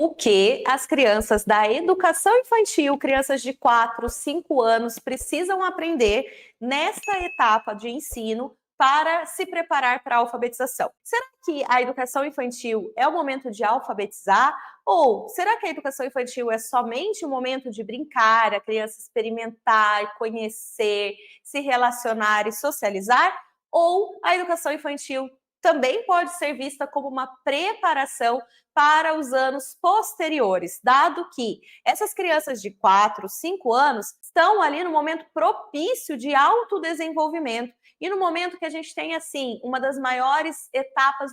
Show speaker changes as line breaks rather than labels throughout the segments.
O que as crianças da educação infantil, crianças de 4, 5 anos, precisam aprender nesta etapa de ensino para se preparar para a alfabetização? Será que a educação infantil é o momento de alfabetizar? Ou será que a educação infantil é somente o momento de brincar, a criança experimentar, conhecer, se relacionar e socializar? Ou a educação infantil também pode ser vista como uma preparação para os anos posteriores, dado que essas crianças de 4, 5 anos estão ali no momento propício de autodesenvolvimento e no momento que a gente tem, assim, uma das maiores etapas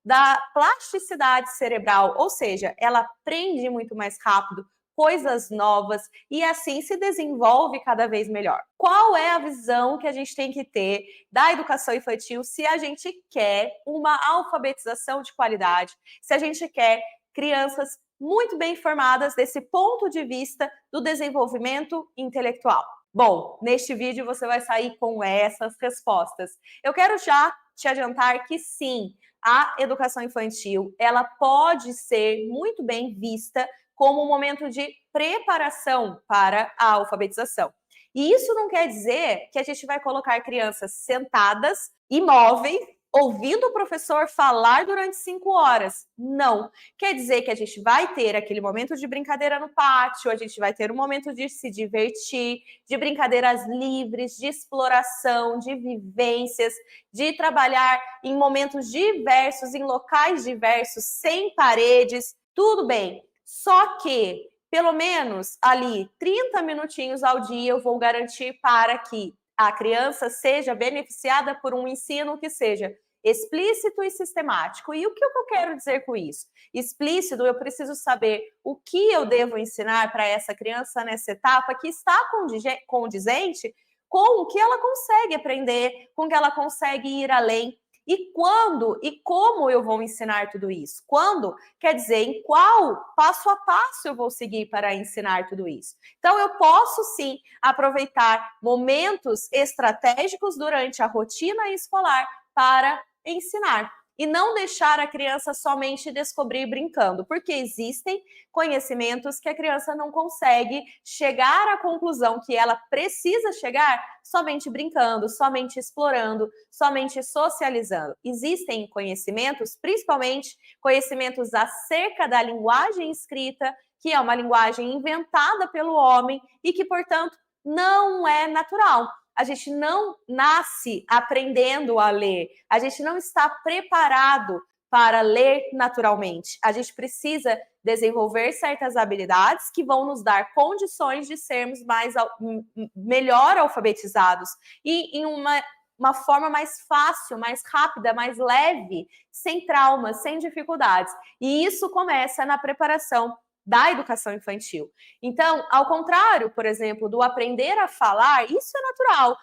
da plasticidade cerebral, ou seja, ela aprende muito mais rápido, coisas novas e assim se desenvolve cada vez melhor. Qual é a visão que a gente tem que ter da educação infantil se a gente quer uma alfabetização de qualidade, se a gente quer crianças muito bem formadas desse ponto de vista do desenvolvimento intelectual? Bom, neste vídeo você vai sair com essas respostas. Eu quero já te adiantar que sim, a educação infantil, ela pode ser muito bem vista como um momento de preparação para a alfabetização. E isso não quer dizer que a gente vai colocar crianças sentadas, imóveis, ouvindo o professor falar durante 5 horas. Não. Quer dizer que a gente vai ter aquele momento de brincadeira no pátio, a gente vai ter um momento de se divertir, de brincadeiras livres, de exploração, de vivências, de trabalhar em momentos diversos, em locais diversos, sem paredes, tudo bem. Só que, pelo menos ali, 30 minutinhos ao dia eu vou garantir para que a criança seja beneficiada por um ensino que seja explícito e sistemático. E o que eu quero dizer com isso? Explícito, eu preciso saber o que eu devo ensinar para essa criança nessa etapa que está condizente com o que ela consegue aprender, com o que ela consegue ir além. E quando e como eu vou ensinar tudo isso? Quando quer dizer em qual passo a passo eu vou seguir para ensinar tudo isso. Então, eu posso sim aproveitar momentos estratégicos durante a rotina escolar para ensinar e não deixar a criança somente descobrir brincando, porque existem conhecimentos que a criança não consegue chegar à conclusão que ela precisa chegar somente brincando, somente explorando, somente socializando. Existem conhecimentos, principalmente conhecimentos acerca da linguagem escrita, que é uma linguagem inventada pelo homem e que, portanto, não é natural. A gente não nasce aprendendo a ler, a gente não está preparado para ler naturalmente. A gente precisa desenvolver certas habilidades que vão nos dar condições de sermos melhor alfabetizados e em uma forma mais fácil, mais rápida, mais leve, sem traumas, sem dificuldades. E isso começa na preparação da educação infantil. Então, ao contrário, por exemplo, do aprender a falar, isso é natural.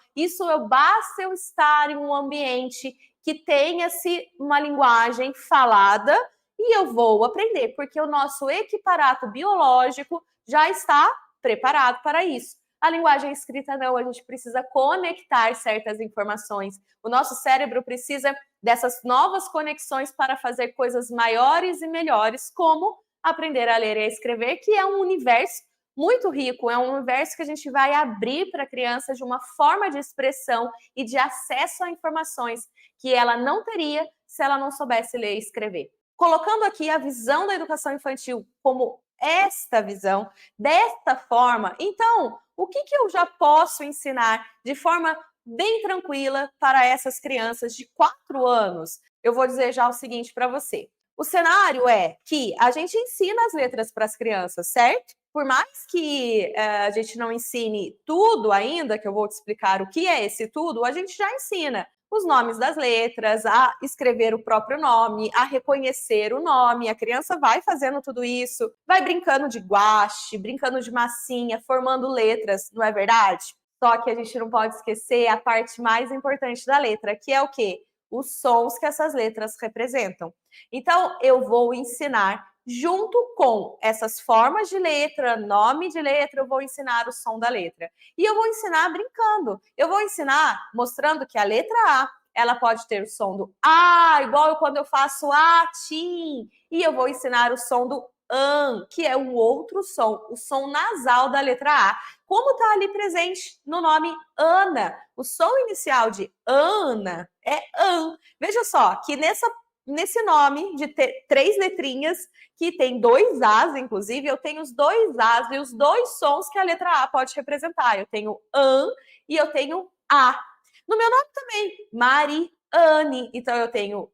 Basta eu estar em um ambiente que tenha-se uma linguagem falada e eu vou aprender, porque o nosso equiparato biológico já está preparado para isso. A linguagem escrita não, a gente precisa conectar certas informações. O nosso cérebro precisa dessas novas conexões para fazer coisas maiores e melhores, como aprender a ler e a escrever, que é um universo muito rico, é um universo que a gente vai abrir para a criança de uma forma de expressão e de acesso a informações que ela não teria se ela não soubesse ler e escrever. Colocando aqui a visão da educação infantil como esta visão, desta forma, então, o que eu já posso ensinar de forma bem tranquila para essas crianças de 4 anos? Eu vou dizer já o seguinte para você. O cenário é que a gente ensina as letras para as crianças, certo? Por mais que a gente não ensine tudo ainda, que eu vou te explicar o que é esse tudo, a gente já ensina os nomes das letras, a escrever o próprio nome, a reconhecer o nome. A criança vai fazendo tudo isso, vai brincando de guache, brincando de massinha, formando letras, não é verdade? Só que a gente não pode esquecer a parte mais importante da letra, que é o quê? Os sons que essas letras representam. Então, eu vou ensinar, junto com essas formas de letra, nome de letra, eu vou ensinar o som da letra. E eu vou ensinar brincando. Eu vou ensinar mostrando que a letra A, ela pode ter o som do A, igual quando eu faço atim. E eu vou ensinar o som do an, que é o outro som, o som nasal da letra A. Como está ali presente no nome Ana, o som inicial de Ana é an. Veja só que nesse nome de 3 letrinhas, que tem 2 As, inclusive, eu tenho os 2 As e os 2 sons que a letra A pode representar. Eu tenho an e eu tenho A. No meu nome também, Mariane. Então, eu tenho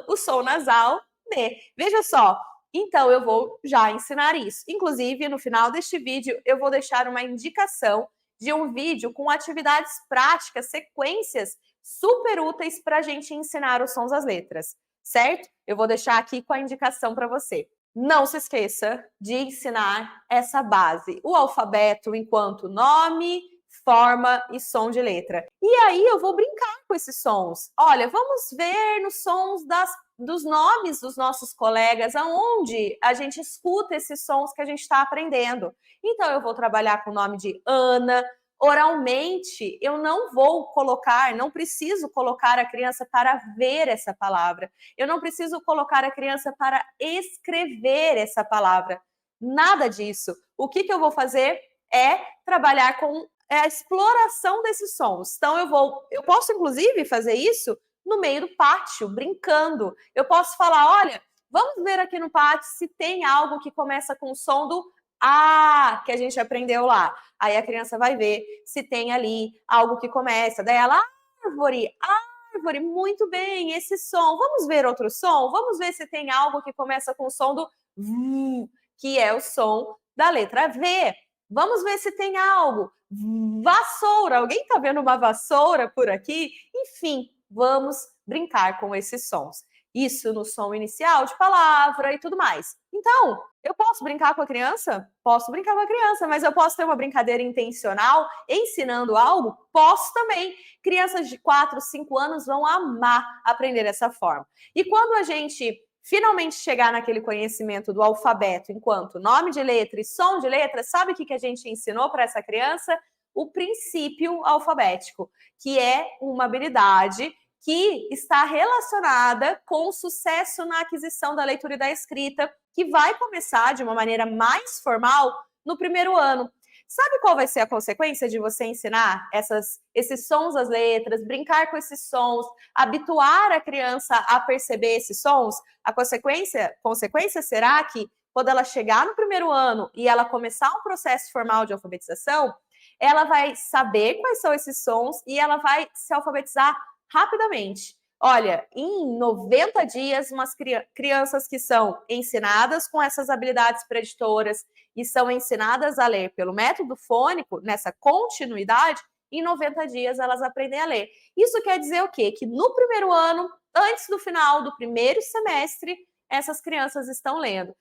o som nasal D. Veja só, então eu vou já ensinar isso. Inclusive, no final deste vídeo, eu vou deixar uma indicação de um vídeo com atividades práticas, sequências super úteis para a gente ensinar os sons das letras, certo? Eu vou deixar aqui com a indicação para você. Não se esqueça de ensinar essa base, o alfabeto enquanto nome, forma e som de letra. E aí eu vou brincar com esses sons. Olha, vamos ver nos sons dos nomes dos nossos colegas, aonde a gente escuta esses sons que a gente está aprendendo. Então eu vou trabalhar com o nome de Ana. Oralmente, eu não vou colocar, não preciso colocar a criança para ver essa palavra. Eu não preciso colocar a criança para escrever essa palavra. Nada disso. O que eu vou fazer é trabalhar com a exploração desses sons. Então, eu posso, inclusive, fazer isso no meio do pátio, brincando. Eu posso falar, olha, vamos ver aqui no pátio se tem algo que começa com o som do A, que a gente aprendeu lá. Aí a criança vai ver se tem ali algo que começa. Daí ela, árvore, muito bem, esse som. Vamos ver outro som? Vamos ver se tem algo que começa com o som do V, que é o som da letra V. Vamos ver se tem algo. Vassoura. Alguém está vendo uma vassoura por aqui? Enfim, vamos brincar com esses sons. Isso no som inicial de palavra e tudo mais. Então, eu posso brincar com a criança? Posso brincar com a criança, mas eu posso ter uma brincadeira intencional ensinando algo? Posso também. Crianças de 4, 5 anos vão amar aprender dessa forma. E quando a gente finalmente chegar naquele conhecimento do alfabeto enquanto nome de letra e som de letra, sabe o que a gente ensinou para essa criança? O princípio alfabético, que é uma habilidade que está relacionada com o sucesso na aquisição da leitura e da escrita, que vai começar de uma maneira mais formal no primeiro ano. Sabe qual vai ser a consequência de você ensinar esses sons das letras, brincar com esses sons, habituar a criança a perceber esses sons? A consequência será que, quando ela chegar no primeiro ano e ela começar um processo formal de alfabetização, ela vai saber quais são esses sons e ela vai se alfabetizar rapidamente. Olha, em 90 dias, umas crianças que são ensinadas com essas habilidades preditoras e são ensinadas a ler pelo método fônico, nessa continuidade, em 90 dias elas aprendem a ler. Isso quer dizer o quê? Que no primeiro ano, antes do final do primeiro semestre, essas crianças estão lendo.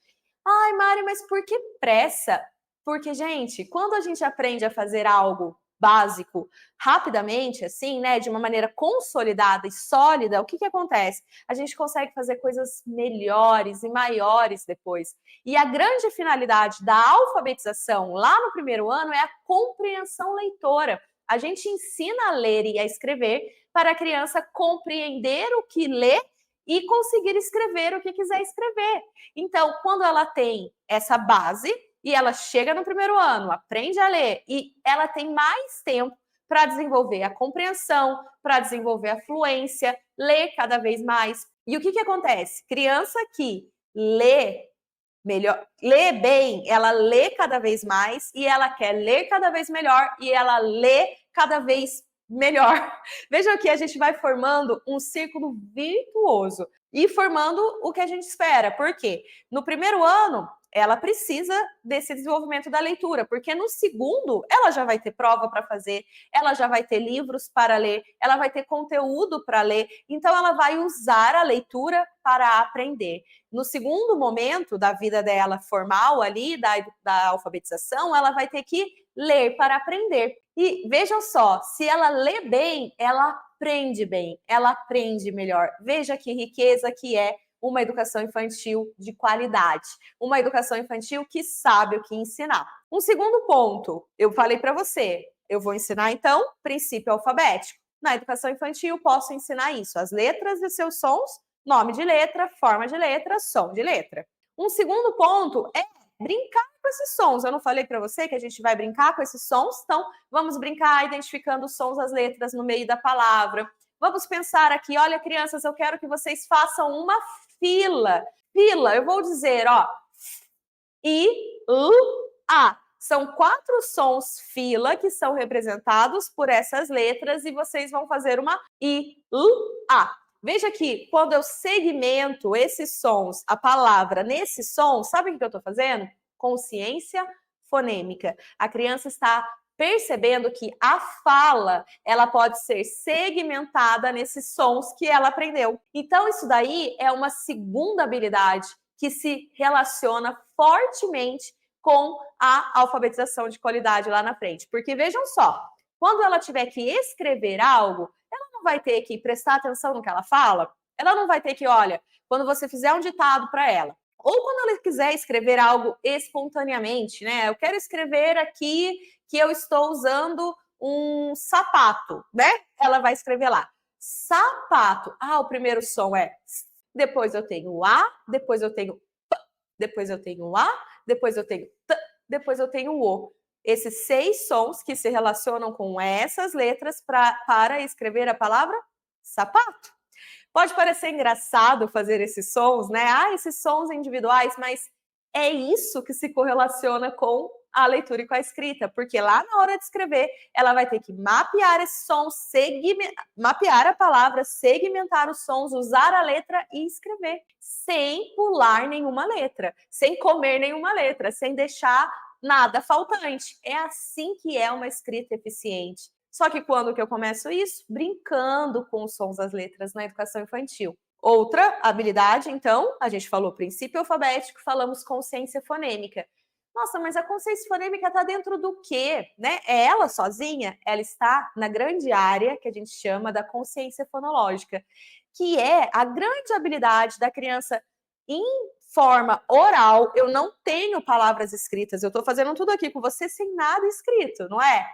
Ai, Mari, mas por que pressa? Porque, gente, quando a gente aprende a fazer algo básico rapidamente, assim, né, de uma maneira consolidada e sólida, o que acontece? A gente consegue fazer coisas melhores e maiores depois. E a grande finalidade da alfabetização lá no primeiro ano é a compreensão leitora. A gente ensina a ler e a escrever para a criança compreender o que lê e conseguir escrever o que quiser escrever. Então, quando ela tem essa base, e ela chega no primeiro ano, aprende a ler e ela tem mais tempo para desenvolver a compreensão, para desenvolver a fluência, ler cada vez mais. E o que acontece? Criança que lê bem, ela lê cada vez mais e ela quer ler cada vez melhor e ela lê cada vez melhor. Vejam que a gente vai formando um círculo virtuoso e formando o que a gente espera. Por quê? No primeiro ano, ela precisa desse desenvolvimento da leitura, porque no segundo ela já vai ter prova para fazer, ela já vai ter livros para ler, ela vai ter conteúdo para ler, então ela vai usar a leitura para aprender. No segundo momento da vida dela formal ali, da alfabetização, ela vai ter que ler para aprender. E vejam só, se ela lê bem, ela aprende bem, ela aprende melhor. Veja que riqueza que é uma educação infantil de qualidade, uma educação infantil que sabe o que ensinar. Um segundo ponto, eu falei para você, eu vou ensinar então princípio alfabético. Na educação infantil posso ensinar isso, as letras e seus sons nome de letra, forma de letra, som de letra. Um segundo ponto é brincar com esses sons. Eu não falei para você que a gente vai brincar com esses sons? Então, vamos brincar identificando os sons das letras no meio da palavra. Vamos pensar aqui, olha, crianças, eu quero que vocês façam uma fila. Fila, eu vou dizer, ó, I, L, A. São 4 sons fila que são representados por essas letras e vocês vão fazer uma I, L, A. Veja que quando eu segmento esses sons, a palavra nesse som, sabe o que eu estou fazendo? Consciência fonêmica. A criança está percebendo que a fala, ela pode ser segmentada nesses sons que ela aprendeu. Então, isso daí é uma segunda habilidade que se relaciona fortemente com a alfabetização de qualidade lá na frente. Porque vejam só, quando ela tiver que escrever algo, ela não vai ter que prestar atenção no que ela fala, ela não vai ter que, olha, quando você fizer um ditado para ela, ou quando ela quiser escrever algo espontaneamente, né? Eu quero escrever aqui que eu estou usando um sapato, né? Ela vai escrever lá, sapato. Ah, o primeiro som é S, depois eu tenho o A, depois eu tenho P, depois eu tenho o A, depois eu tenho T, depois eu tenho o O. Esses 6 sons que se relacionam com essas letras para escrever a palavra sapato. Pode parecer engraçado fazer esses sons, né? Ah, esses sons individuais, mas é isso que se correlaciona com a leitura e com a escrita, porque lá na hora de escrever, ela vai ter que mapear esse som, mapear a palavra, segmentar os sons, usar a letra e escrever, sem pular nenhuma letra, sem comer nenhuma letra, sem deixar nada faltante. É assim que é uma escrita eficiente. Só que quando que eu começo isso? Brincando com os sons das letras na educação infantil. Outra habilidade, então, a gente falou princípio alfabético, falamos consciência fonêmica. Nossa, mas a consciência fonêmica está dentro do quê? Né? É ela sozinha? Ela está na grande área que a gente chama da consciência fonológica, que é a grande habilidade da criança em forma oral. Eu não tenho palavras escritas, eu estou fazendo tudo aqui com você sem nada escrito, não é?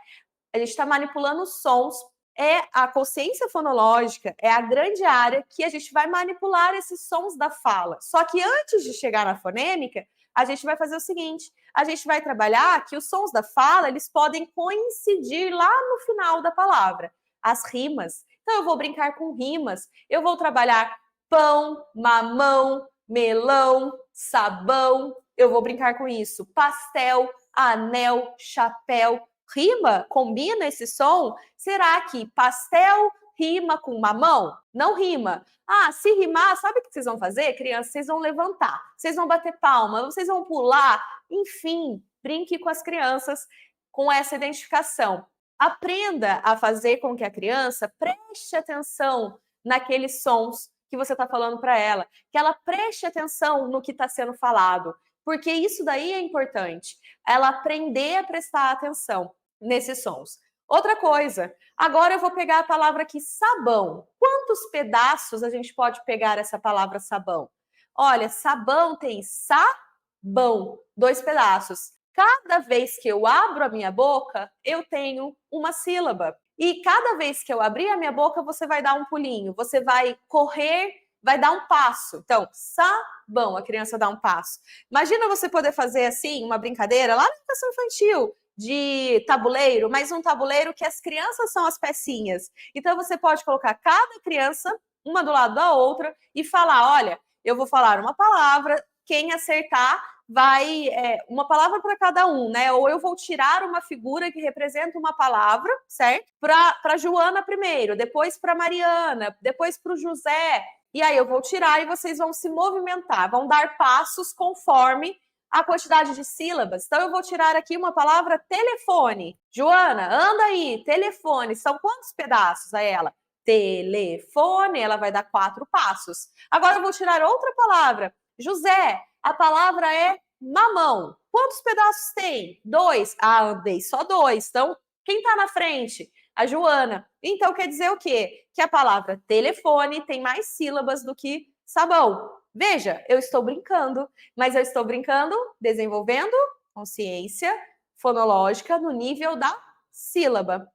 A gente está manipulando os sons. É a consciência fonológica, é a grande área que a gente vai manipular esses sons da fala. Só que antes de chegar na fonêmica, a gente vai fazer o seguinte, a gente vai trabalhar que os sons da fala, eles podem coincidir lá no final da palavra, as rimas. Então, eu vou brincar com rimas, eu vou trabalhar pão, mamão, melão, sabão, eu vou brincar com isso, pastel, anel, chapéu, rima, combina esse som? Será que pastel rima com mamão? Não rima. Ah, se rimar, sabe o que vocês vão fazer, crianças? Vocês vão levantar, vocês vão bater palma, vocês vão pular, enfim, brinque com as crianças com essa identificação. Aprenda a fazer com que a criança preste atenção naqueles sons que você está falando para ela, que ela preste atenção no que está sendo falado, porque isso daí é importante, ela aprender a prestar atenção nesses sons. Outra coisa, agora eu vou pegar a palavra aqui, sabão. Quantos pedaços a gente pode pegar essa palavra sabão? Olha, sabão tem sabão, 2 pedaços. Cada vez que eu abro a minha boca, eu tenho uma sílaba. E cada vez que eu abrir a minha boca, você vai dar um pulinho, você vai correr, vai dar um passo. Então, sabão, a criança dá um passo. Imagina você poder fazer assim, uma brincadeira lá na educação infantil, de tabuleiro, mas um tabuleiro que as crianças são as pecinhas. Então, você pode colocar cada criança, uma do lado da outra, e falar, olha, eu vou falar uma palavra, quem acertar vai, uma palavra para cada um, né? Ou eu vou tirar uma figura que representa uma palavra, certo? Para Joana primeiro, depois para Mariana, depois para o José. E aí eu vou tirar e vocês vão se movimentar, vão dar passos conforme a quantidade de sílabas. Então, eu vou tirar aqui uma palavra telefone. Joana, anda aí, telefone. São quantos pedaços a ela? Telefone, ela vai dar 4 passos. Agora, eu vou tirar outra palavra. José, a palavra é mamão. Quantos pedaços tem? 2. Ah, andei só 2. Então, quem está na frente? A Joana. Então, quer dizer o quê? Que a palavra telefone tem mais sílabas do que sabão. Veja, eu estou brincando, mas eu estou brincando desenvolvendo consciência fonológica no nível da sílaba.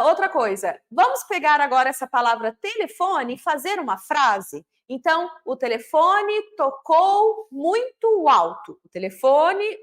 Outra coisa, vamos pegar agora essa palavra telefone e fazer uma frase? Então, o telefone tocou muito alto. O telefone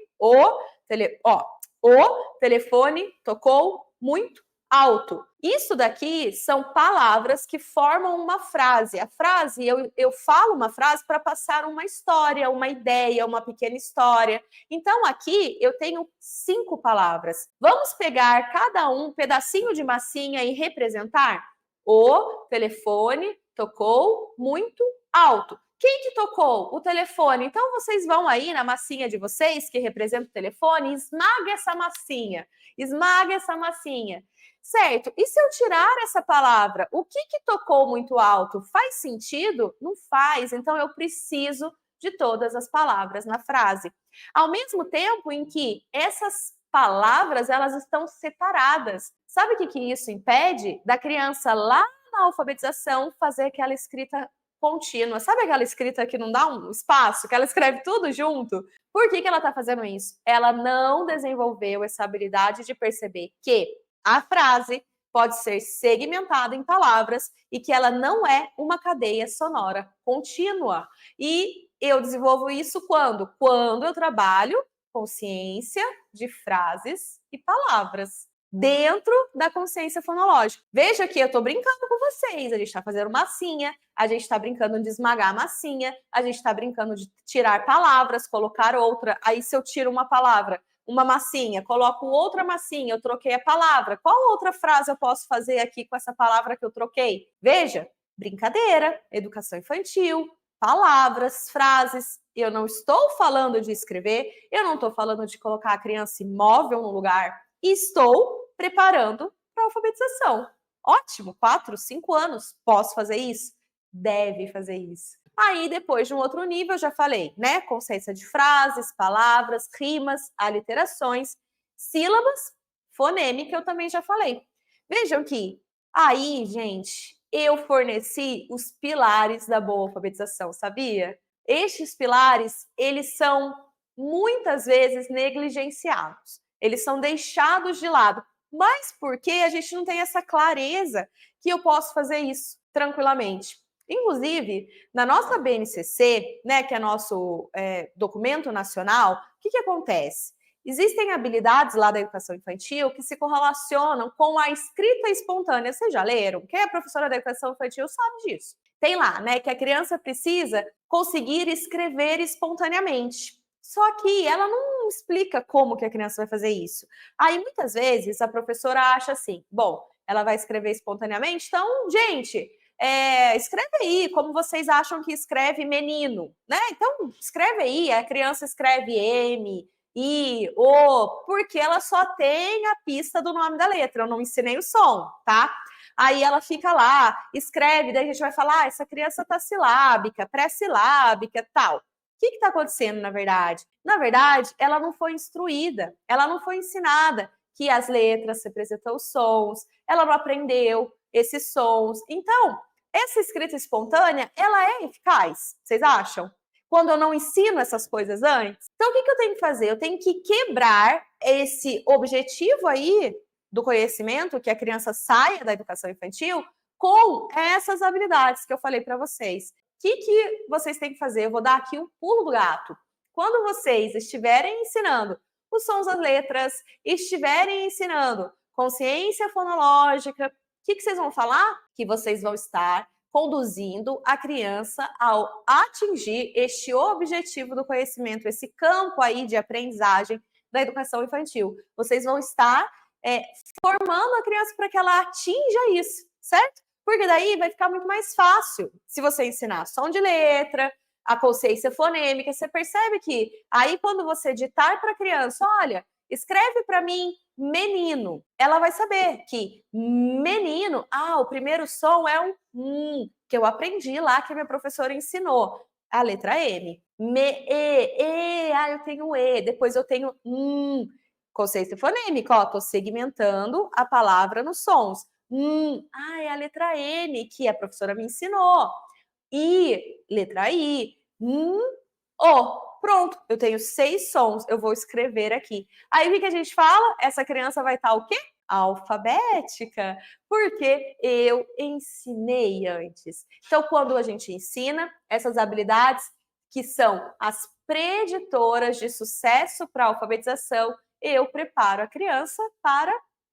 tocou muito alto. Isso daqui são palavras que formam uma frase. A frase, eu falo uma frase para passar uma história, uma ideia, uma pequena história. Então, aqui eu tenho 5 palavras. Vamos pegar cada um pedacinho de massinha e representar? O telefone tocou muito alto. Quem que tocou? O telefone. Então, vocês vão aí na massinha de vocês, que representa o telefone, e esmaga essa massinha. Esmaga essa massinha. Certo? E se eu tirar essa palavra, o que tocou muito alto? Faz sentido? Não faz. Então, eu preciso de todas as palavras na frase. Ao mesmo tempo em que essas palavras, elas estão separadas. Sabe o que isso impede? Da criança lá na alfabetização fazer aquela escrita contínua. Sabe aquela escrita que não dá um espaço, que ela escreve tudo junto? Por que ela está fazendo isso? Ela não desenvolveu essa habilidade de perceber que a frase pode ser segmentada em palavras e que ela não é uma cadeia sonora contínua. E eu desenvolvo isso quando? Quando eu trabalho consciência de frases e palavras dentro da consciência fonológica. Veja que eu estou brincando com vocês, a gente está fazendo massinha, a gente está brincando de esmagar a massinha, a gente está brincando de tirar palavras, colocar outra. Aí se eu tiro uma palavra, uma massinha, coloco outra massinha, eu troquei a palavra. Qual outra frase eu posso fazer aqui com essa palavra que eu troquei? Veja, brincadeira, educação infantil, palavras, frases. Eu não estou falando de escrever, eu não estou falando de colocar a criança imóvel no lugar. Estou preparando para a alfabetização. Ótimo, 4, 5 anos, posso fazer isso? Deve fazer isso. Aí, depois de um outro nível, já falei, né? Consciência de frases, palavras, rimas, aliterações, sílabas, fonêmica, eu também já falei. Vejam que aí, gente, eu forneci os pilares da boa alfabetização, sabia? Estes pilares, eles são muitas vezes negligenciados. Eles são deixados de lado. Mas porque a gente não tem essa clareza que eu posso fazer isso tranquilamente. Inclusive, na nossa BNCC, né, que é nosso documento nacional, o que acontece? Existem habilidades lá da educação infantil que se correlacionam com a escrita espontânea. Vocês já leram? Quem é professora da educação infantil sabe disso. Tem lá, né, que a criança precisa conseguir escrever espontaneamente. Só que ela não explica como que a criança vai fazer isso. Aí, muitas vezes, a professora acha assim, bom, ela vai escrever espontaneamente, então, gente, escreve aí como vocês acham que escreve menino, né? Então, escreve aí, a criança escreve M, I, O, porque ela só tem a pista do nome da letra, eu não ensinei o som, tá? Aí ela fica lá, escreve, daí a gente vai falar, essa criança tá silábica, pré-silábica, tal. O que está acontecendo, na verdade? Na verdade, ela não foi instruída, ela não foi ensinada que as letras representam os sons, ela não aprendeu esses sons. Então, essa escrita espontânea, ela é eficaz, vocês acham? Quando eu não ensino essas coisas antes? Então, o que eu tenho que fazer? Eu tenho que quebrar esse objetivo aí do conhecimento, que a criança saia da educação infantil, com essas habilidades que eu falei para vocês. O que vocês têm que fazer? Eu vou dar aqui um pulo do gato. Quando vocês estiverem ensinando os sons das letras, estiverem ensinando consciência fonológica, o que vocês vão falar? Que vocês vão estar conduzindo a criança ao atingir este objetivo do conhecimento, esse campo aí de aprendizagem da educação infantil. Vocês vão estar formando a criança para que ela atinja isso, certo? Porque daí vai ficar muito mais fácil se você ensinar som de letra, a consciência fonêmica. Você percebe que aí quando você ditar para a criança, olha, escreve para mim menino, ela vai saber que menino, o primeiro som é um que eu aprendi lá, que a minha professora ensinou, a letra M. Eu tenho E, depois eu tenho consciência fonêmica, ó, tô segmentando a palavra nos sons. É a letra N que a professora me ensinou. I, letra I. O. Pronto, eu tenho 6 sons, eu vou escrever aqui. Aí o que a gente fala? Essa criança vai estar o quê? alfabética, porque eu ensinei antes. Então, quando a gente ensina essas habilidades, que são as preditoras de sucesso para a alfabetização, eu preparo a criança para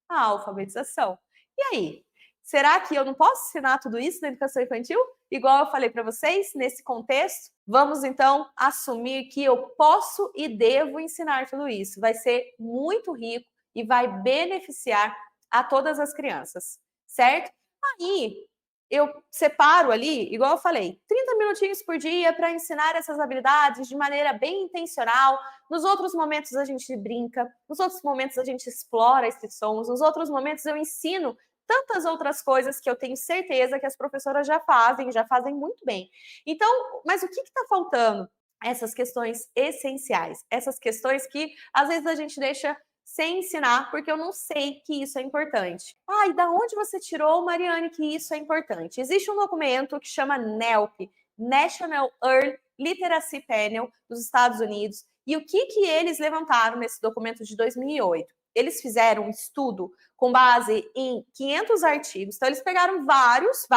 a alfabetização. E aí? Será que eu não posso ensinar tudo isso na educação infantil? Igual eu falei para vocês, nesse contexto, vamos então assumir que eu posso e devo ensinar tudo isso. Vai ser muito rico e vai beneficiar a todas as crianças, certo? Aí eu separo ali, igual eu falei, 30 minutinhos por dia para ensinar essas habilidades de maneira bem intencional. Nos outros momentos a gente brinca, nos outros momentos a gente explora esses sons, nos outros momentos eu ensino tantas outras coisas que eu tenho certeza que as professoras já fazem muito bem. Então, mas o que está faltando? Essas questões essenciais, essas questões que às vezes a gente deixa sem ensinar, porque eu não sei que isso é importante. Ah, e da onde você tirou, Mariane, que isso é importante? Existe um documento que chama NELP, National Early Literacy Panel, dos Estados Unidos, e o que eles levantaram nesse documento de 2008? Eles fizeram um estudo com base em 500 artigos. Então, eles pegaram vários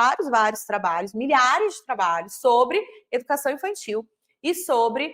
trabalhos, milhares de trabalhos sobre educação infantil e sobre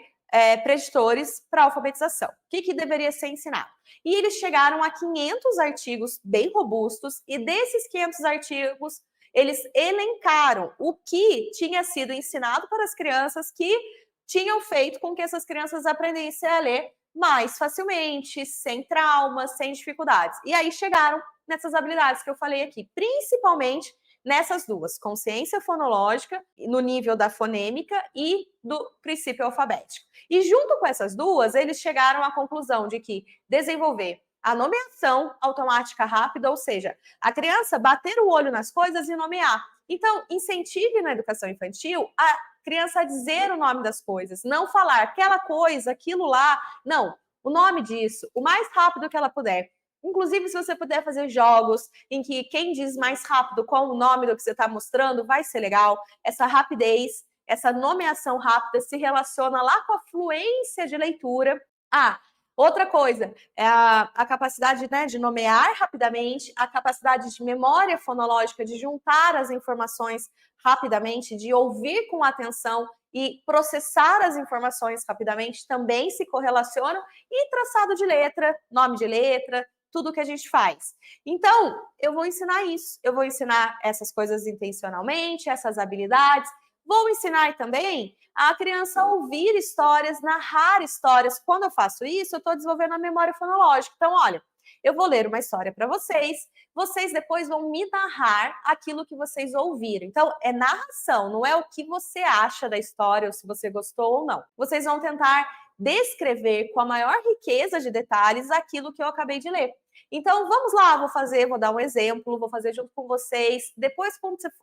preditores para alfabetização. O que deveria ser ensinado? E eles chegaram a 500 artigos bem robustos, e desses 500 artigos, eles elencaram o que tinha sido ensinado para as crianças que tinham feito com que essas crianças aprendessem a ler mais facilmente, sem traumas, sem dificuldades. E aí chegaram nessas habilidades que eu falei aqui, principalmente nessas duas, consciência fonológica, no nível da fonêmica e do princípio alfabético. E junto com essas duas, eles chegaram à conclusão de que desenvolver a nomeação automática rápida, ou seja, a criança bater o olho nas coisas e nomear. Então, incentive na educação infantil a criança a dizer o nome das coisas, não falar aquela coisa, aquilo lá, não, o nome disso, o mais rápido que ela puder. Inclusive, se você puder fazer jogos em que quem diz mais rápido qual o nome do que você está mostrando, vai ser legal. Essa rapidez, essa nomeação rápida se relaciona lá com a fluência de leitura. Ah, outra coisa, é a capacidade, né, de nomear rapidamente, a capacidade de memória fonológica, de juntar as informações rapidamente, de ouvir com atenção e processar as informações rapidamente também se correlacionam, e traçado de letra, nome de letra, tudo que a gente faz. Então, eu vou ensinar isso, eu vou ensinar essas coisas intencionalmente, essas habilidades, vou ensinar também a criança a ouvir histórias, narrar histórias. Quando eu faço isso, eu estou desenvolvendo a memória fonológica. Então, olha, eu vou ler uma história para vocês, vocês depois vão me narrar aquilo que vocês ouviram. Então, é narração, não é o que você acha da história ou se você gostou ou não. Vocês vão tentar descrever com a maior riqueza de detalhes aquilo que eu acabei de ler. Então, vamos lá, vou dar um exemplo, vou fazer junto com vocês. Depois,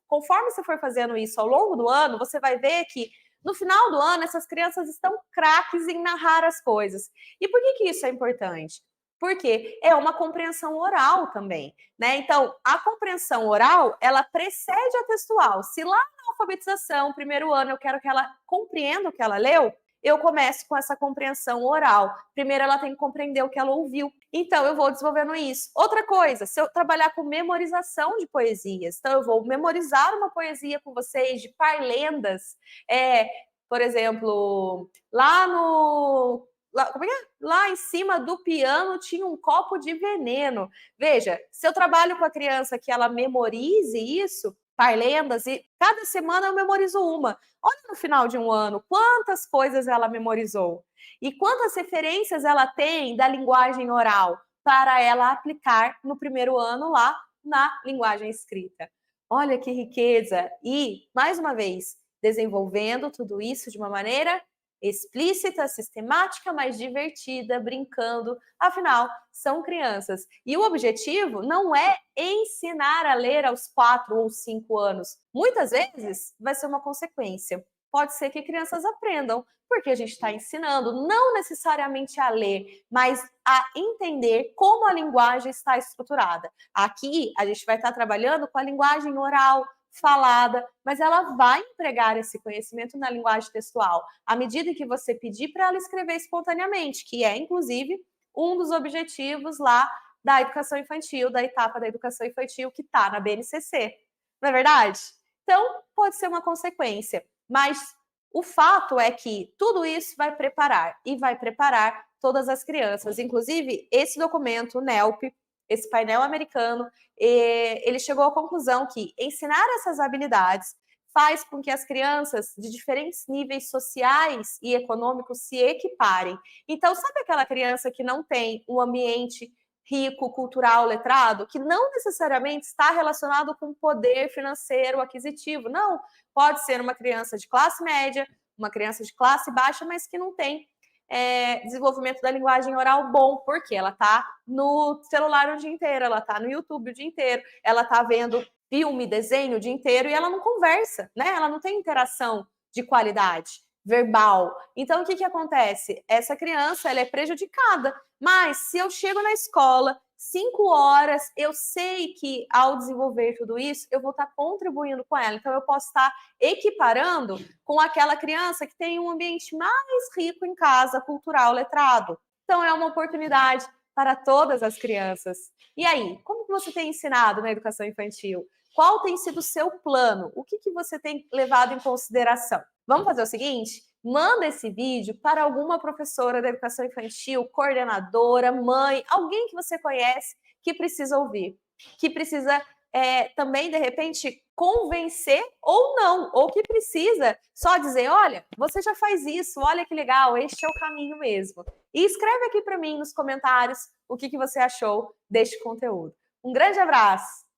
conforme você for fazendo isso ao longo do ano, você vai ver que no final do ano, essas crianças estão craques em narrar as coisas. E por que isso é importante? Porque é uma compreensão oral também, né? Então, a compreensão oral, ela precede a textual. Se lá na alfabetização, primeiro ano, eu quero que ela compreenda o que ela leu, eu começo com essa compreensão oral. Primeiro, ela tem que compreender o que ela ouviu. Então, eu vou desenvolvendo isso. Outra coisa, se eu trabalhar com memorização de poesias, então eu vou memorizar uma poesia com vocês de parlendas. Por exemplo, lá em cima do piano tinha um copo de veneno. Veja, se eu trabalho com a criança que ela memorize isso, parlendas, e cada semana eu memorizo uma. Olha no final de um ano, quantas coisas ela memorizou. E quantas referências ela tem da linguagem oral para ela aplicar no primeiro ano lá na linguagem escrita. Olha que riqueza! E, mais uma vez, desenvolvendo tudo isso de uma maneira explícita, sistemática, mas divertida, brincando. Afinal, são crianças. E o objetivo não é ensinar a ler aos 4 ou 5 anos. Muitas vezes vai ser uma consequência. Pode ser que crianças aprendam, porque a gente está ensinando não necessariamente a ler, mas a entender como a linguagem está estruturada. Aqui, a gente vai estar trabalhando com a linguagem oral, falada, mas ela vai empregar esse conhecimento na linguagem textual, à medida que você pedir para ela escrever espontaneamente, que é, inclusive, um dos objetivos lá da educação infantil, da etapa da educação infantil que está na BNCC. Não é verdade? Então, pode ser uma consequência, mas o fato é que tudo isso vai preparar, e vai preparar todas as crianças. Inclusive, esse documento, o NELP, esse painel americano, ele chegou à conclusão que ensinar essas habilidades faz com que as crianças de diferentes níveis sociais e econômicos se equiparem. Então, sabe aquela criança que não tem um ambiente rico, cultural, letrado, que não necessariamente está relacionado com poder financeiro aquisitivo? Não, pode ser uma criança de classe média, uma criança de classe baixa, mas que não tem desenvolvimento da linguagem oral bom, porque ela está no celular o dia inteiro, ela está no YouTube o dia inteiro, ela está vendo filme, desenho o dia inteiro e ela não conversa, né? Ela não tem interação de qualidade verbal. Então, o que acontece? Essa criança, ela é prejudicada. Mas, se eu chego na escola, 5 horas, eu sei que ao desenvolver tudo isso, eu vou estar contribuindo com ela. Então, eu posso estar equiparando com aquela criança que tem um ambiente mais rico em casa, cultural, letrado. Então, é uma oportunidade para todas as crianças. E aí, como que você tem ensinado na educação infantil? Qual tem sido o seu plano? O que você tem levado em consideração? Vamos fazer o seguinte? Manda esse vídeo para alguma professora da educação infantil, coordenadora, mãe, alguém que você conhece que precisa ouvir, que precisa também, de repente, convencer ou não, ou que precisa só dizer, olha, você já faz isso, olha que legal, este é o caminho mesmo. E escreve aqui para mim nos comentários o que você achou deste conteúdo. Um grande abraço!